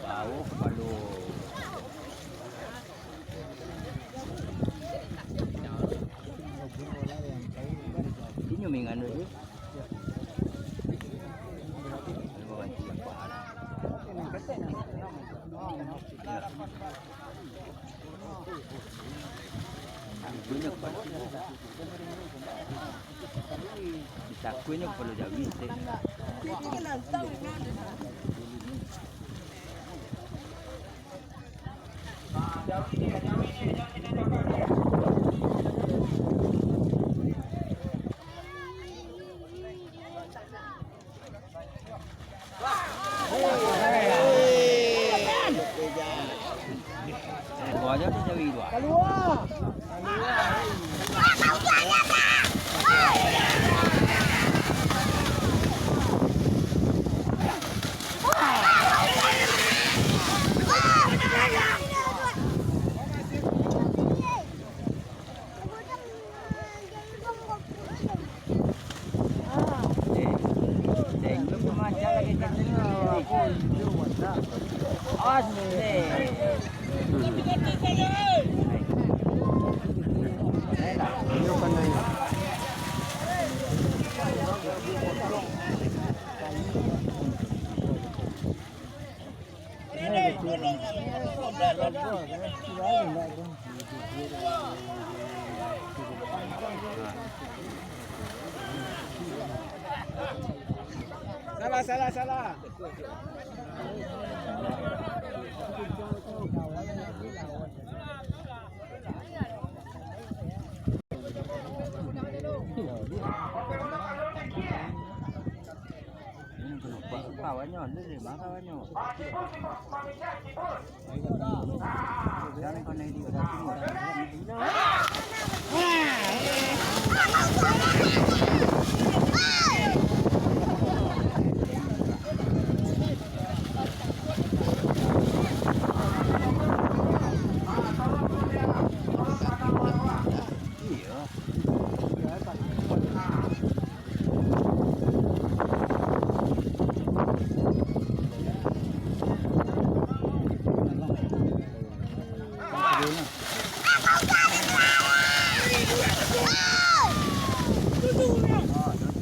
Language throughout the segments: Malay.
Bau perlu. Ini mingan dulu. Bisa kuenya perlu jawi sih. Keluar tu jawi dua. Keluar. Salah. Kawannya, ni mana kawannya? Jangan kau naik di atas timur.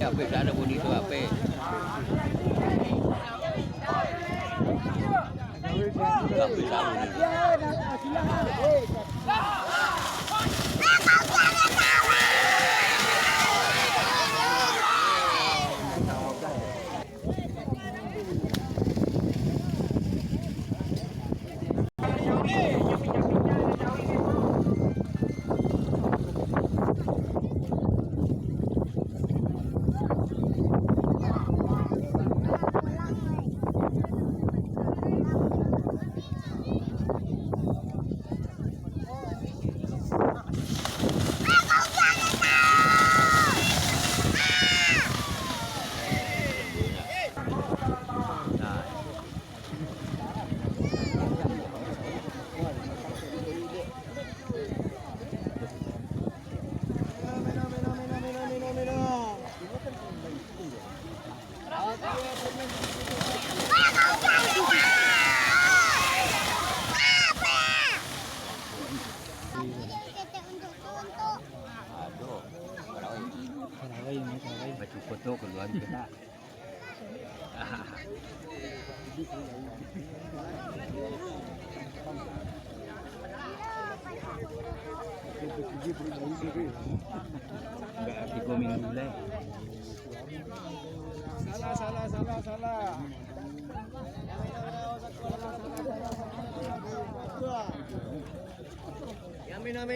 Apa dah ada bunyi tu apa? Apa dah baju foto keluar kita. Enggak 3 minggu lah. Salah. Ya minum.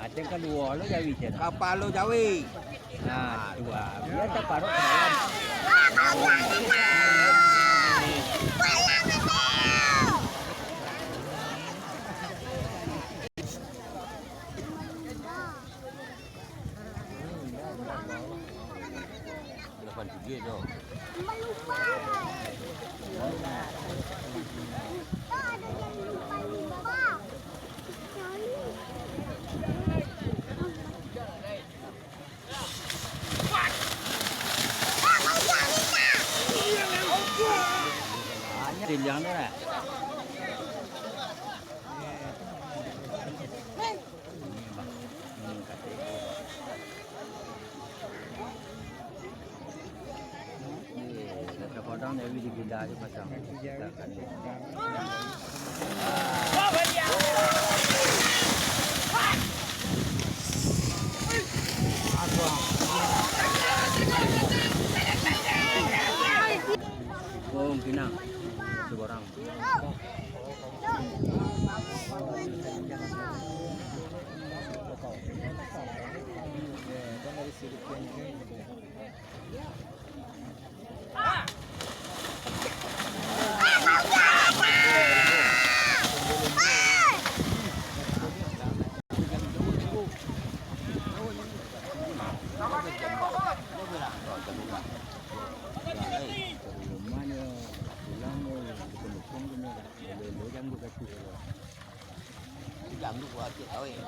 Ada kan dua lo Jawi je. Kapal lo Jawi. Nah, dua. Biar tak parut dalam. สีเหลืองนี่แหละkadang-kadang Dewi digila je macam takkan ni. Oh, Pinang. Seorang. Ganggu buat kita tahu ya.